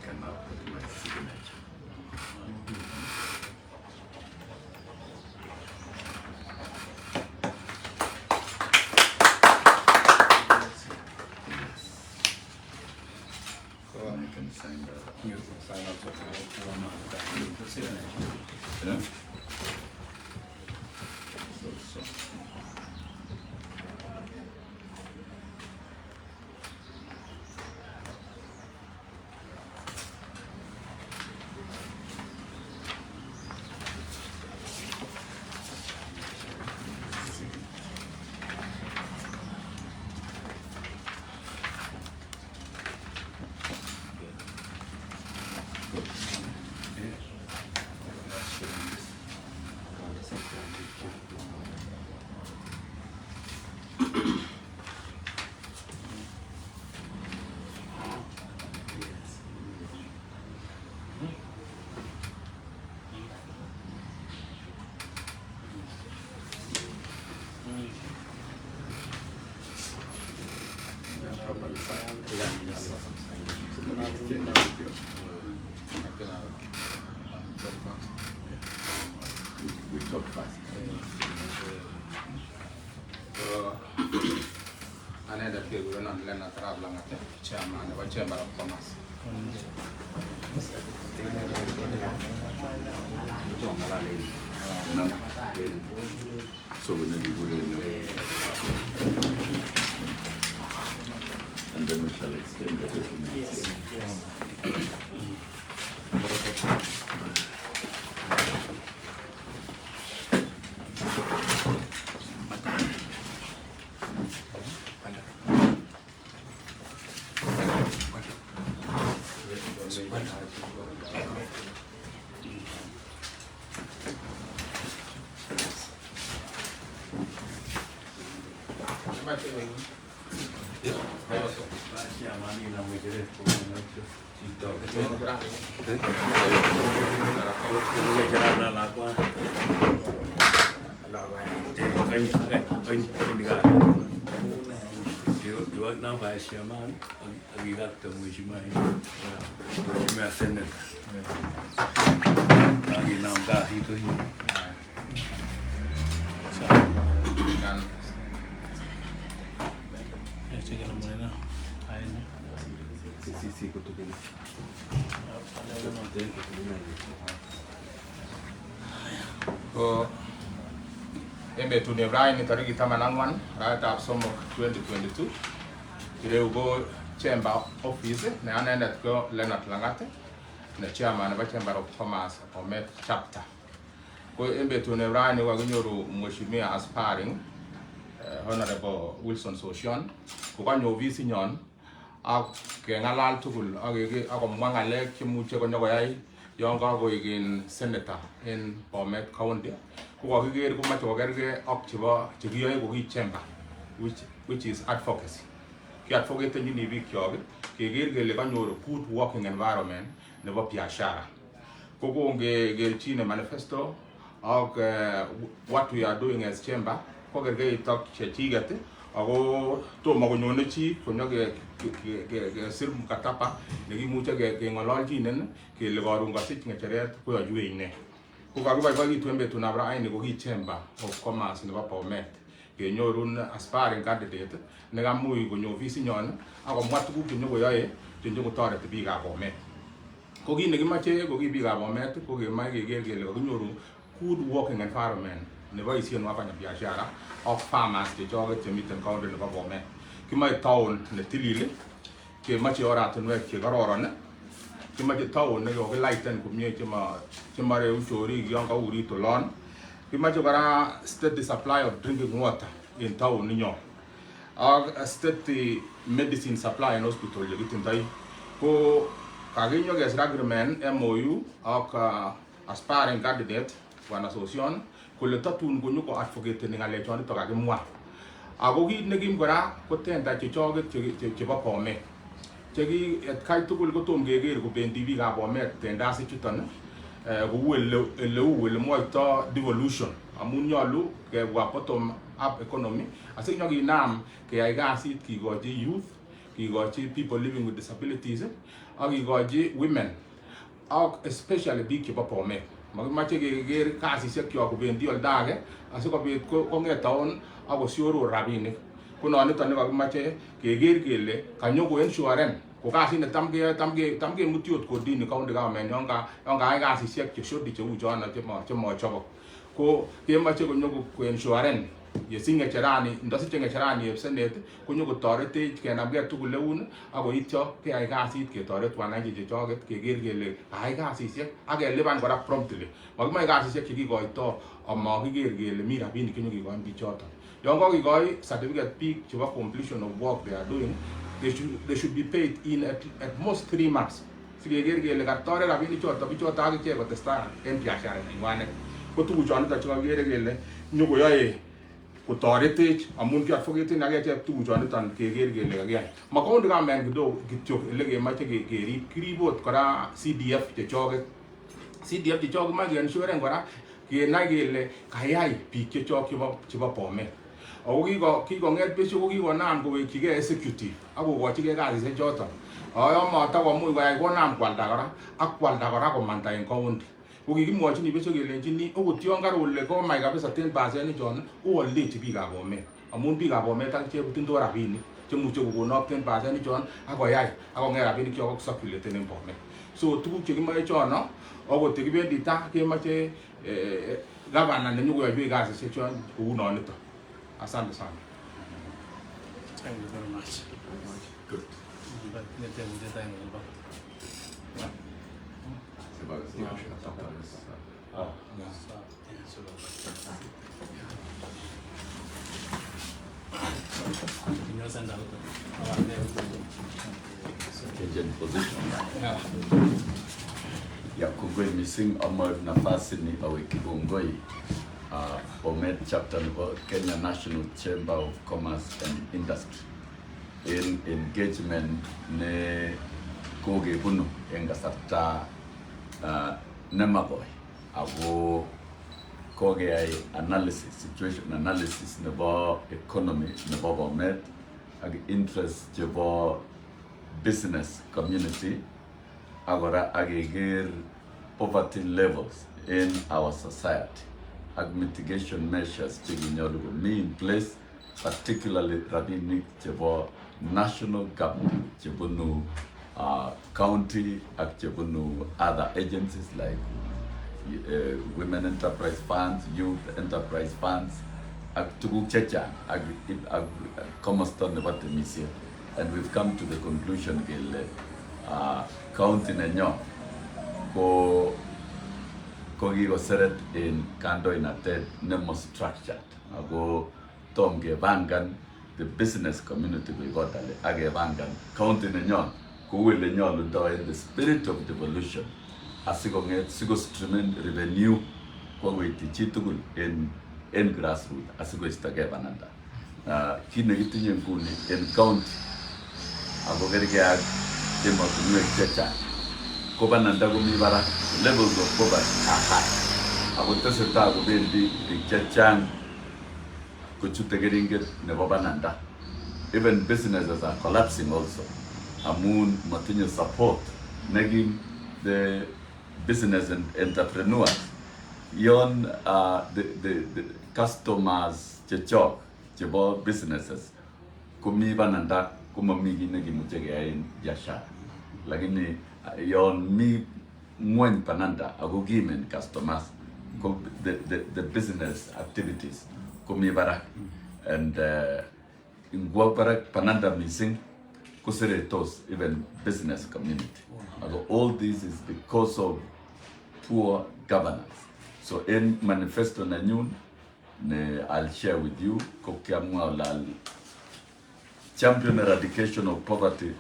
can now put my signature. So I can sign that. You can sign also for the signature. Yeah? So. We talk fast. Another people will not learn a travel at the chairman of a chamber of commerce. So we need to go in. And then we shall extend the documents. Embe tunevrai ni tariki 81 right of summer 2022. Today we go chamber office na anaenda ko Leonard Langate na chairman wa chamber of commerce BOMET chapter. Ko embe tunevrai ni wagunyoru mheshimiwa aspiring honorable Wilson Sossion ko kanyo visi nyon ak kengalal tugul ak akomwangale kimuche konyokoyai yon kakoigen senator in BOMET county ko kakiger ko mache kogerge ak chebo chekiyoe ko ki chamber which is advocacy. Ki advocate ni biik kyok keger kele kanyor good working environment nebo biashara. Ko konge gelchine manifesto ak what we are doing as chamber ko gerge itok chechiget ako tomo konyone chi konyoke sir mkataba nekimuche keng'ololjinen kele karun kasich ng'echeret koyochwe ine. Ko kakiboiboikitu en betut ab raini ko ki chamber of commerce nebo BOMET kenyorun aspiring candidate nekamuch konyo ofisit nyon akomwa tuguk chenyokoyoe chenyokotoreti biik ab BOMET. Ko kit nekimoche ko ki biik ab BOMET ko kemoche keker kele kakinyoru good working environment neboisien wafanya biashara ak farmers chechoket chemiten county nebo BOMET. Kimoche town netilil, kemoche oratinwek chekororon, kimoche town nekokilighten komie chemareu chorik yon kaurit olon. Kimoche kora steady supply of drinking water in town ninyo. Ak steady medicine supply in hospital yekitindoi. Ko kakinyo kesir agreement MOU ak aspiring candidate bwana Sossion kole tatun konyo ko advocate ni ngalechonito kakimwa. Ako kit nekim kora ko tenda chechoket chebo BOMET. Cheki etkai tugul kotom keker kobendi biik ab BOMET tendasi chuton kou ele mwoito devolution amun nyolu kebwa bottom up economy asikinyokinam keyai kasit kikochi youth kikochi people living with disabilities ak kikochi women ak especially biik chebo Bomet. Makimache keker kasisiek kyok kobendi oldo age asikobit kong'et town ak kosioror rabinik. Ko noniton nekakimache keker kele kanyo insurance ko kasit ne tam kemuti ot kodini county government yon kayai kasisiek cheshodi cheu chono chemochobok. Ko kemache konyo ko insurance yesinye ng'echerani ndosiche ng'echerani ebsenet konyo kotoretech kenamgei tugul eun ak koityo keyai kasit ketoret wananchi chechoget keker kele kayai kasisiek ak kelipan kora promptly. Makimoe kasisiek chekikoito amakiker kele mi rabinik chenyokikoin bichoton. Yon kakikoi certificate biik chebo completion of work they are doing, they should be paid in at most 3 months. Sikeker kele katore rabinik choton bichoton ak ichek kotestai en biashara nenywanet. Ko tuguchoniton chekakikere kele nyokoyoe kotoretech amun kiadvocate ak echek tuguchoniton keker kele kakiyai. Ma county government kityo ele kemoche kerib, kiribot kora CDF chechoget. CDF chechoget moe ke-insuren kora kenai kele kayai biik chechok chebo Bomet. Ako kikong'et besho ko kikonam kowekchigei executive ak kokochigei kasisiek choton. Yon matakomuch koyai konam kwalda kora komanda en county. Ko kikimwochini besho kelenjini okot yon karole komach kabisa 10% chon ooldechi biikab Bomet. Amun biikab Bomet akichek kotindoi rabinik chemuche kokonok 10% chon ak koyai ak kong'et rabinik chok circulate en Bomet. So tuguk chekimoe chono okot yekibendi ta kemoche governor nenyokoyoiwech kasisiek chon kou noniton. Asante sana. Thank you very much. Good. Agent position. Ya kugwe missing amor nafasi ni awe kibongoi BOMET chapter nebo Kenya National Chamber of Commerce and Industry in engagement ne kogebunu en kasarta nemakoi ako kogeyai situation analysis nebo economy nebo BOMET ak interest chebo business community agora ageger poverty levels in our society and mitigation measures chekinyalu komi in place, particularly rabinik chebo national government chebunu county ak chebunu other agencies like women enterprise funds, youth enterprise funds ak tuguk chechang ak komosta nebo temisiet. And we've come to the conclusion kele county nenyo ko kikoseret in kandoinatet nemo structured ako tom kebangan the business community koikotale ak kebangan county nenyon kou ele nyolundo in the spirit of devolution asikong'et sikostreamen revenue koweiti chitugul en grassroots asikoistogei bananda. Kit nekitinye nguni en county ako kergei ak emotinwek chechang ko bananda komi barak, levels of poverty are high. Ako tesetai kobendi biik chechang kochute keringet nebo bananda. Even businesses are collapsing also amun matinye support nekim the business and entrepreneurs. Yon the customers chechok chebo businesses komi bananda komami kit nekimuche keyaen biashara, lakini yon mi ng'weny bananda ako kimen customers the business activities komi barak and ingwo barak bananda missing koseretos even business community. All this is because of poor governance. So in manifesto nanyun I'll share with you kokiamwa ulal champion eradication of poverty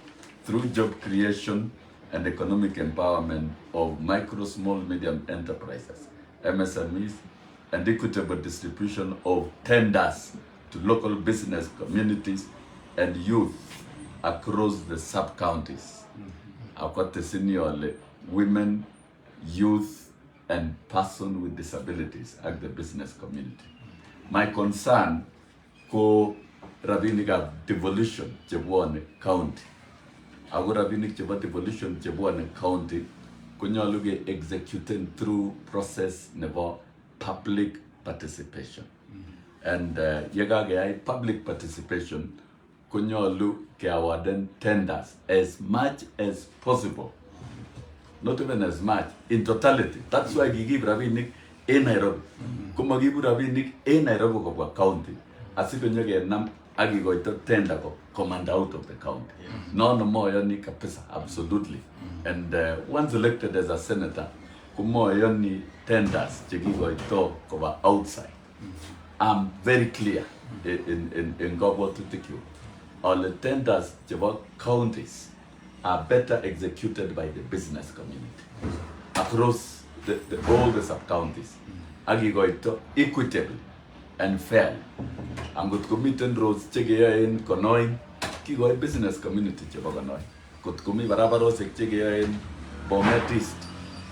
through job creation and economic empowerment of micro, small, medium enterprises, MSMEs, and equitable distribution of tenders to local business communities and youth across the sub-counties. Akwate senior women, youth, and person with disabilities at the business community. My concern ko rabinikab devolution chebwone county. Ako rabinik chebo devolution chebwone county konyolu ke executen through process nebo public participation. And yekakeyai public participation konyolu ke awarden tenders as much as possible. Not even as much, in totality. That's why we give rabinik in Nairobi. Kuma give rabinik in Nairobi kwa county. Asikonyo kenam akikoito tender ko command out of the county. No more ni kapisa, absolutely. And once elected as a senator, kumo ni tenders chekikoito kwa outside. I'm very clear in Gobo to take you. All the tenders chebo counties are better executed by the business community across all the sub-counties. Agikoito equitably and fair. Angot komiten roads chekeyoe in Konoi, kikoi business community chebo Konoi. Kot komi barabarosek chekeyoe in BOMET East,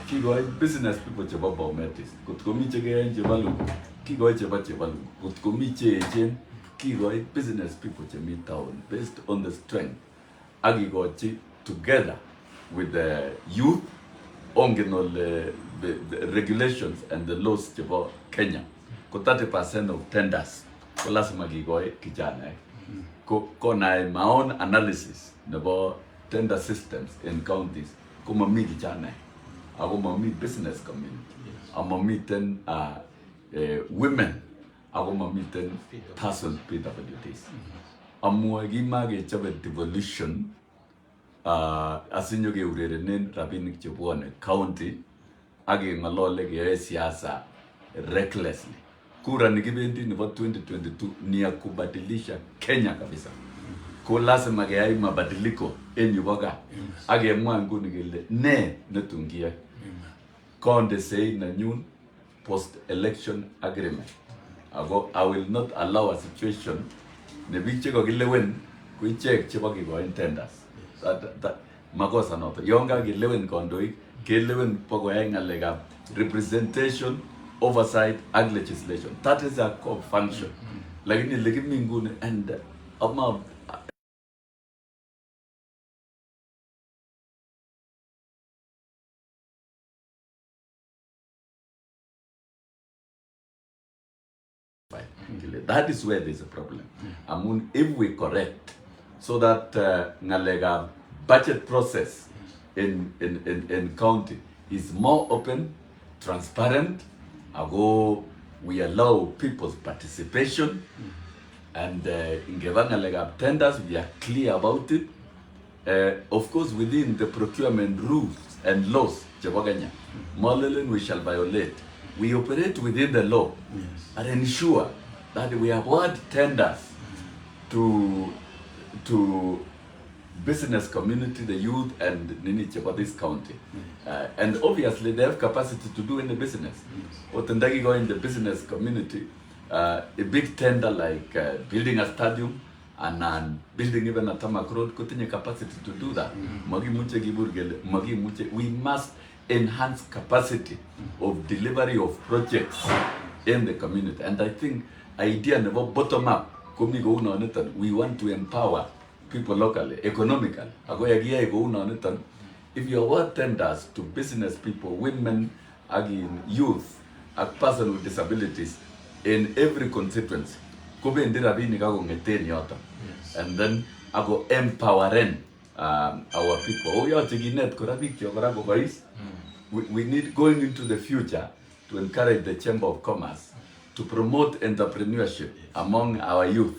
kikoi business people chebo BOMET East. Kot komi chekeyoe in Chebalugu, kikoi chebo Chebalugu. Kot komi cheechen, kikoi business people chemi town based on the strength. Agikochi together with the youth, ongen all the regulations and the laws chebo Kenya. Ko 30% of tenders ko lazima kikoi kijana. Ko na my own analysis nebo tender systems in counties ko mami kijana. Ako mami business community. Amamiten women. Ako mamiten person PWDs. Amuagi mage chobe devolution asinyo ke urerenen rabinik chebwone county age ngalole ke siasa recklessly. Kura nikibendi nebo 2022 ni ya kubadilisha Kenya kabisa. Ko lazima keyai mabadiliko en yuboka. Age mwa nguni kele ne netungia. Konde say na nyun post election agreement. Ago I will not allow a situation ne biik chekokilewen ko ichek chebo kikoin tenders. That makosa noto. Yonga kilewen kondoik, kilewen pokoyai ngalekab representation, oversight and legislation. That is a core function. Lakini lekimi nguni and ama that is where there's a problem. I mean, if we correct so that ngalega budget process in county is more open, transparent, we allow people's participation, and in ngalega tenders we are clear about it. Of course, within the procurement rules and laws, we shall violate. We operate within the law and ensure that we award tenders to business community, the youth, and Niniche for this county. And obviously they have capacity to do any business. Otendagi go in the business community, a big tender like building a stadium and building even a tarmac road, continue capacity to do that. We must enhance capacity of delivery of projects in the community. And I think idea never bottom up. We want to empower people locally, economically. If you award tenders to business people, women, youth, a person with disabilities in every constituency, and then I go empowering our people. We need going into the future to encourage the Chamber of Commerce to promote entrepreneurship among our youth.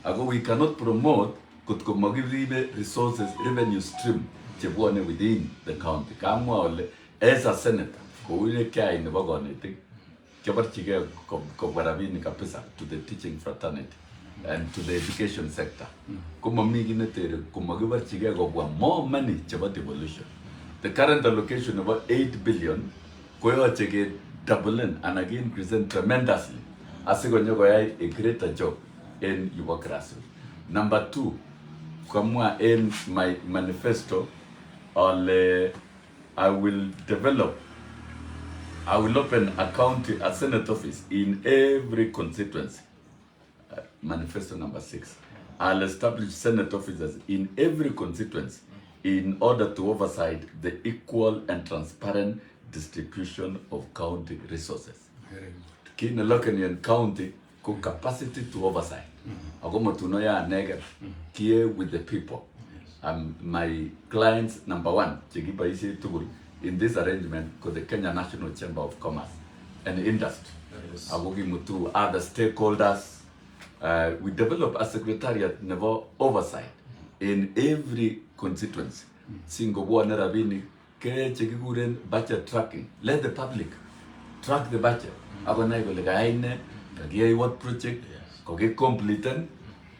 We cannot promote resources, revenue stream within the county. As a senator, to the teaching fraternity and to the education sector. More money devolution. The current allocation about 8 billion doubling and again present tremendously. As a greater job in bureaucracy. Number 2, in my manifesto, I will open a Senate office in every constituency. manifesto number 6. I'll establish Senate officers in every constituency in order to oversight the equal and transparent distribution of county resources. Very good. Kina Lokanian County ko capacity to oversight. Agomo tunoya nega kie with the people. My clients number 1 chigiba isi tugul in this arrangement ko the Kenya National Chamber of Commerce and Industry. Agogi mutu other stakeholders. We develop a secretariat never oversight in every constituency. Singo buona rabini ke chekiguren budget tracking. Let the public track the budget. Agona go legaine kagia what project koge completed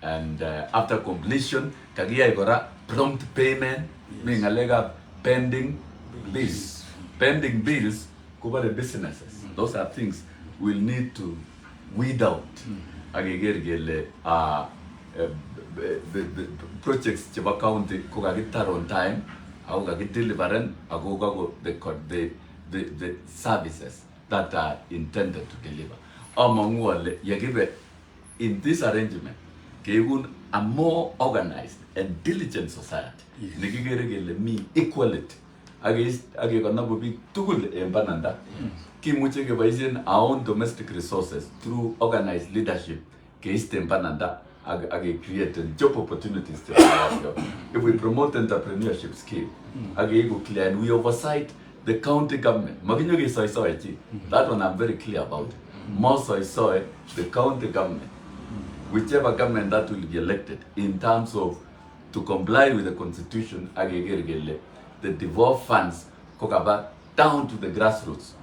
and after completion kagia igora prompt payment meaning alega pending bills. Pending bills cover the businesses. Those are things we'll need to weed out. Agegergele the projects cheba county ko gagitar on time au gagideliveran agogo the services that are intended to deliver. Amongwale yagibe in this arrangement kegun a more organized and diligent society. Nigigergele me equality age gonna be tugul embananda. Kimuche gebaisen our own domestic resources through organized leadership keistembananda age create job opportunities. If we promote entrepreneurship skill, age go clear and we oversight the county government. Maginyoge soy that one I'm very clear about. More soy the county government, whichever government that will be elected in terms of to comply with the constitution, age the devolved funds kokaba down to the grassroots.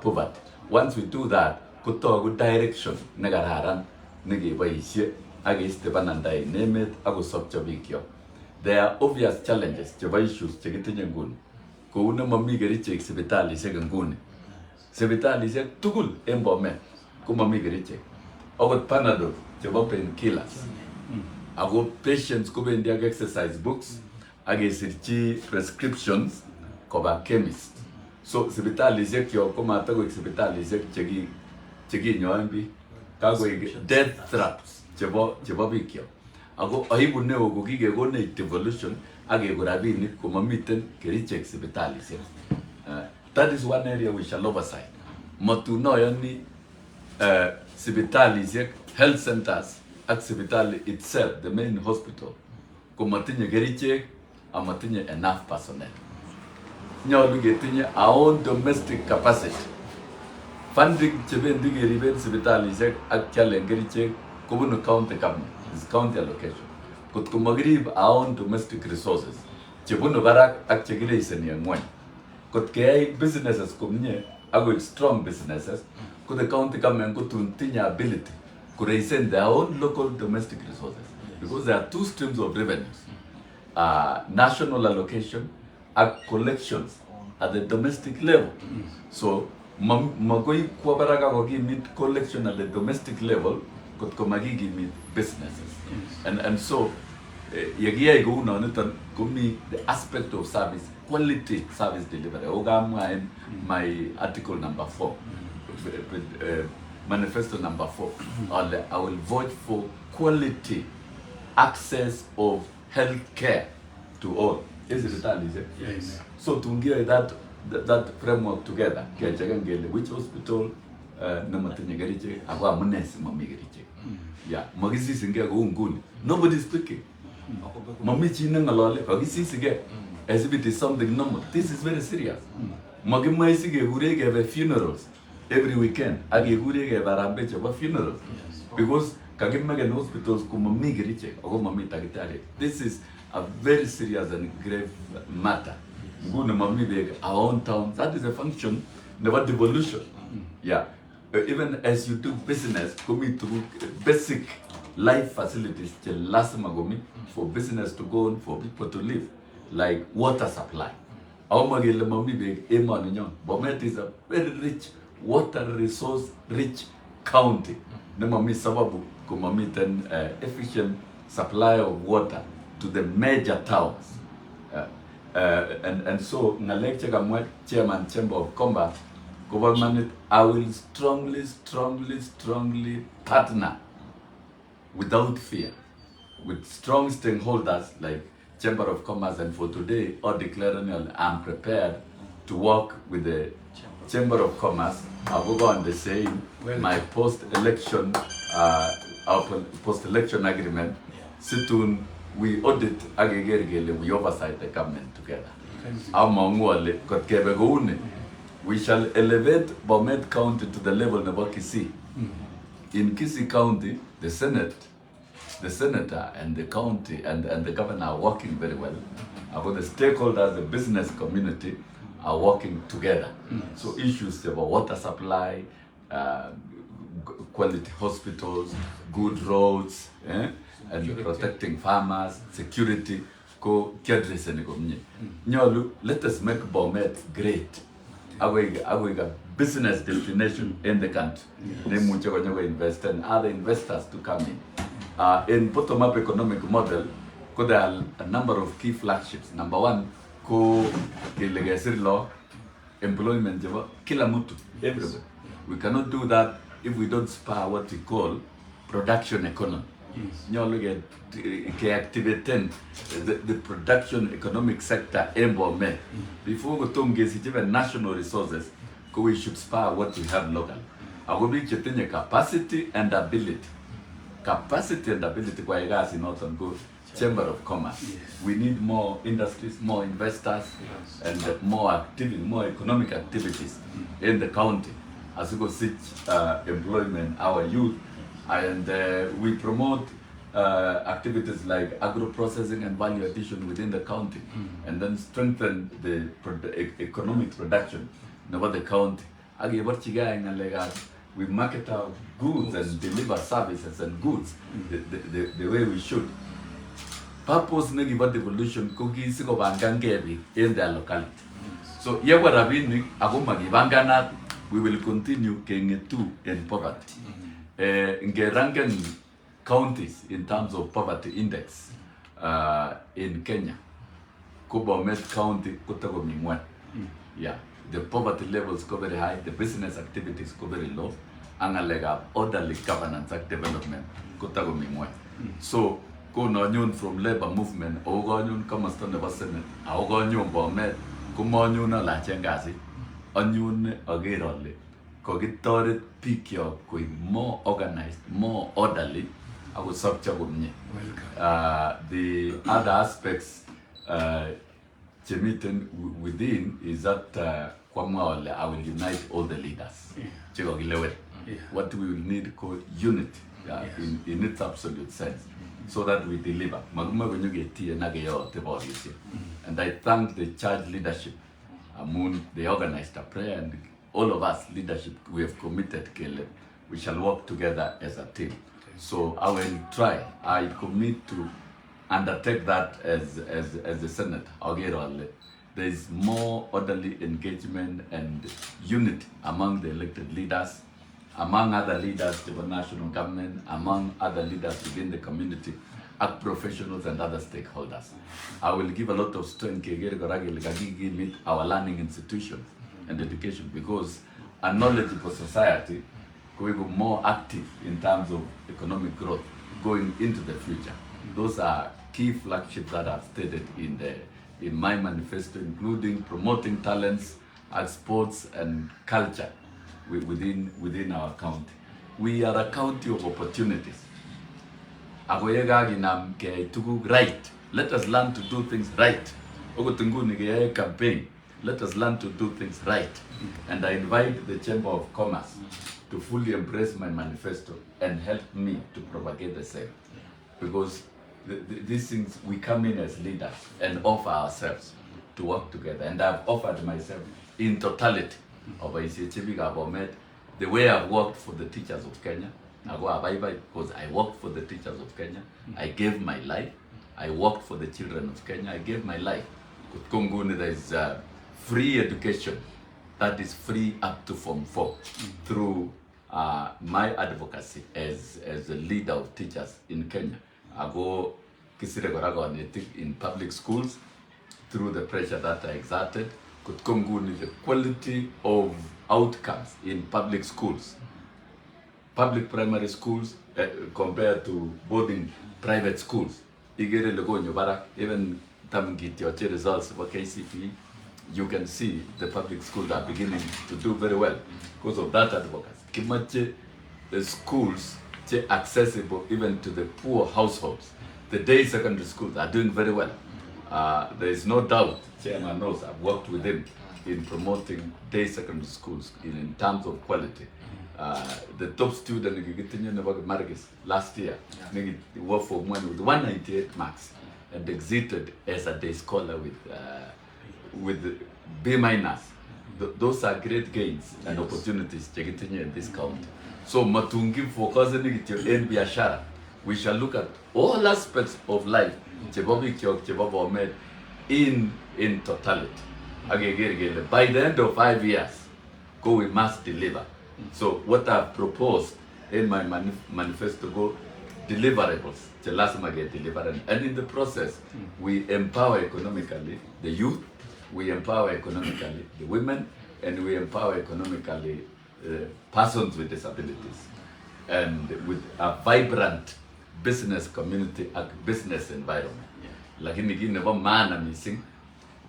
Poverty. Once we do that, kuto good direction negararan negi baisye against the banandai name it ago subchabikyo. There are obvious challenges cheba issues chegitinye nguni. Ko una mami geriche sibitali nguni. Sibitali se tugul BOMET ko mami geriche. Ago panadol cheba pain killers. Ago patients ko bendi exercise books against prescriptions koba chemist. So sibitali zekyo koma atago sibitali zek chegi nyoambi kago death traps chebo bikyo. Ago aibu ne ogo gige go ne devolution age go rabini kuma miten keriche sibitali zek. That is one area we shall oversight. Motu no yani sibitali zek health centers at sibitali itself the main hospital kuma tinye keriche amatinye enough personnel. Nyolu getinye our own domestic capacity. Funding chebe ndige riben sibitali zek actually ngeriche kubunu county government is county allocation. Kut kumagrib our own domestic resources. Chebunu barak actually iseni ngwan. Kut kaya businesses kumnye ago strong businesses kut the county government go to tinye ability to raise their own local domestic resources because there are two streams of revenues. National allocation and collections at the domestic level. So magoi kwabaraga gogi meet collection at the domestic level kot komagi meet businesses. And so yagia go na netan komi the aspect of service, quality service delivery. Oga in my article number 4 manifesto number 4 I will vote for quality access of health care to all. Is it that easy? Yes. So to get that framework together, which hospital namatinye geriche agwa munesi mami geriche. Yeah, magisi singe go nguni. Nobody is speaking. Mami chine ngalale agisi sige as if it is something normal. This is very serious. Magimai sige gurege have funerals every weekend. Age gurege have arambe chaba funerals. Because kagimage hospitals kumami geriche ago mami tagitari. This is a very serious and grave matter. Ngune mami beg our own town. That is a function, never devolution. Yeah. Even as you do business, commit to basic life facilities, last magomi for business to go on, for people to live, like water supply. Our magile mami beg emanyon. BOMET is a very rich, water resource rich county. Ne mami sababu kumami ten efficient supply of water to the major towns. And so na lecture kamwe chairman chamber of commerce government, I will strongly partner without fear with strong stakeholders like Chamber of Commerce, and for today, or declaring I'm prepared to work with the Chamber of Commerce. I will go on the saying my post-election agreement. Situn we audit aggregate, we oversight the government together. We shall elevate BOMET County to the level of Kisii. In Kisii County, the Senate, the senator and the county and the governor are working very well. About the stakeholders, the business community are working together. So issues about water supply, quality hospitals, good roads, and protecting farmers, security, let us make BOMET great. Our business destination in the country. They invest and other investors to come in bottom-up economic model, there are a number of key flagships. Number one, legacy law, employment, kila mtu, everywhere. We cannot do that if we don't spur what we call production economy. Activating the production economic sector in BOMET. Before we talk about national resources, we should spur what we have locally. I will be capacity and ability. Capacity and ability kwa gas in Northern Good Chamber of Commerce. Yes. We need more industries, more investors, and more activity, more economic activities in the county. As we go seek employment, our youth, and we promote activities like agro-processing and value addition within the county, and then strengthen the economic production in the county. We market our goods and deliver services and goods the way we should. Purpose negative devolution cookies in their locality. So we will continue in poverty. In ranking counties in terms of poverty index in Kenya, BOMET County, yeah. The poverty levels go very high, the business activities go very low, and orderly governance and development. So, go on from labor movement, or go on come stand of Senate, or go on BOMET, come on you na la chengasi, on you again, cogitored pick your more organized, more orderly. I will subject the other aspects within is that I will unite all the leaders. What we will need called unity in its absolute sense, so that we deliver. And I thank the church leadership, they organized a prayer, and all of us leadership, we have committed, we shall work together as a team. So I will try, I commit to undertake that as the Senate. There is more orderly engagement and unity among the elected leaders, among other leaders of the national government, among other leaders within the community, ACT professionals and other stakeholders. I will give a lot of strength to our learning institutions and education, because a knowledgeable society will be more active in terms of economic growth going into the future. Those are key flagships that I've stated in my manifesto, including promoting talents, sports and culture within our county. We are a county of opportunities. Right. Let us learn to do things right. Campaign. Let us learn to do things right. And I invite the Chamber of Commerce to fully embrace my manifesto and help me to propagate the same. Because these things, we come in as leaders and offer ourselves to work together. And I've offered myself in totality of BOMET, the way I've worked for the teachers of Kenya. Because I worked for the teachers of Kenya. I gave my life. I worked for the children of Kenya. I gave my life. There is free education that is free up to Form 4 through my advocacy as a leader of teachers in Kenya. I go in public schools through the pressure that I exerted. The quality of outcomes in public schools, public primary schools compared to boarding private schools. Igere legonyo barak, even tamgitioche results for KCPE, you can see the public schools are beginning to do very well because of that advocacy. Kimache the schools accessible even to the poor households. The day secondary schools are doing very well. There is no doubt, Chairman knows, I've worked with him in promoting day secondary schools in terms of quality. The top student Marcus last year worked for one with 198 marks and exited as a day scholar with B minus. Those are great gains and opportunities in this county. So matungi focus in biashara. We shall look at all aspects of life in totality. By the end of 5 years, we must deliver. So what I've proposed in my manifesto, deliverables, and in the process, we empower economically the youth, we empower economically the women, and we empower economically persons with disabilities, and with a vibrant business community and business environment. Lakini gine ba maana missing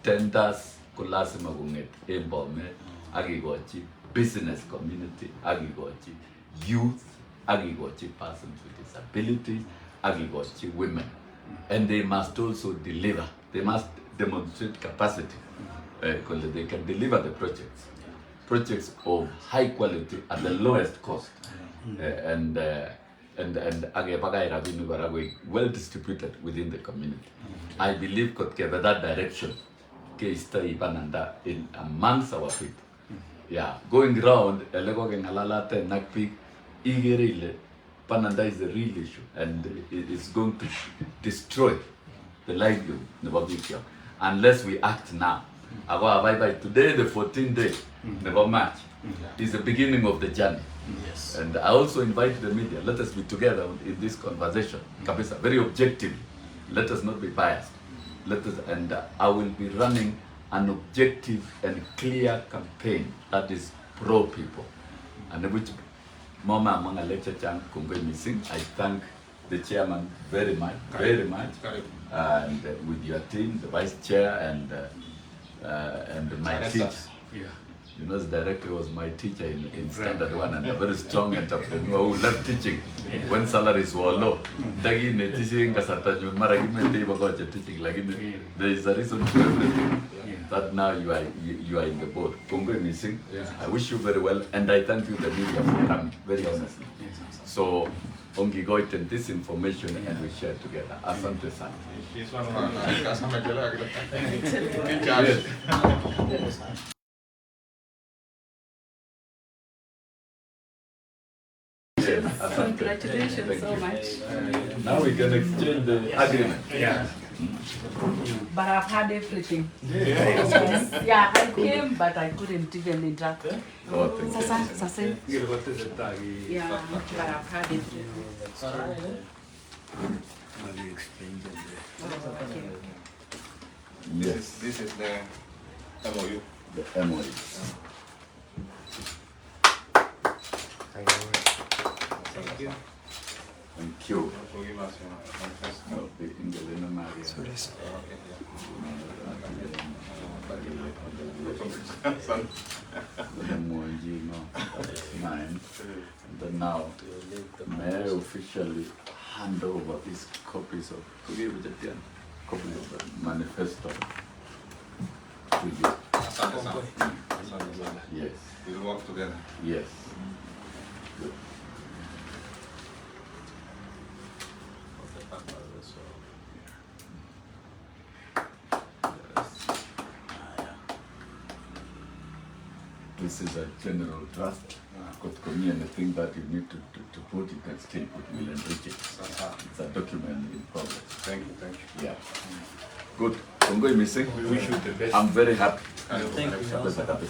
tenders kulasima gunget BOMET agigochi business community agigochi youth agigochi persons with disabilities agigochi women, and they must also deliver. They must demonstrate capacity because they can deliver the projects of high quality at the lowest cost, and well distributed within the community. I believe could give that direction in amongst our people. Yeah, going around Pananda is a real issue, and it is going to destroy the livelihood unless we act now. Today, the 14th day, never March, is the beginning of the journey. Yes. And I also invite the media, let us be together in this conversation. Kabisa, very objective. Let us not be biased. And I will be running an objective and clear campaign that is pro people. And which Mama Manga Lecture Chan Kungwe missing. I thank the chairman very much, and with your team, the vice chair and my teacher. Yeah. You know, the director was my teacher in Standard 1 and a very strong entrepreneur who loved teaching when salaries were low. There is a reason for everything that now you are in the board. Congo missing. I wish you very well, and I thank you, the media, for coming, very honestly. So, Ongi goiten this information and we share together. Asante sana. Congratulations so much. Now we can exchange the agreement. Yeah. But I've had everything. Yeah, I came, but I couldn't even interact. Oh, thank you. Sasa. Yeah, but I've had everything. Yes, This is the MOU. the MOU. Thank you. Thank you. Forgive us your manifesto. No, the Ingolena Maria. The Mwanji, no, that's mine. And then now, may I officially hand over these copies of, copies of the manifesto to you. Yes. We'll work together. Yes. Good. This is a general draft. Because for me, anything that you need to put, you can still put, will enrich it. It's a document in progress. Thank you. Yeah. Good. Congo missing. We wish you the best. I'm very happy. Thank you.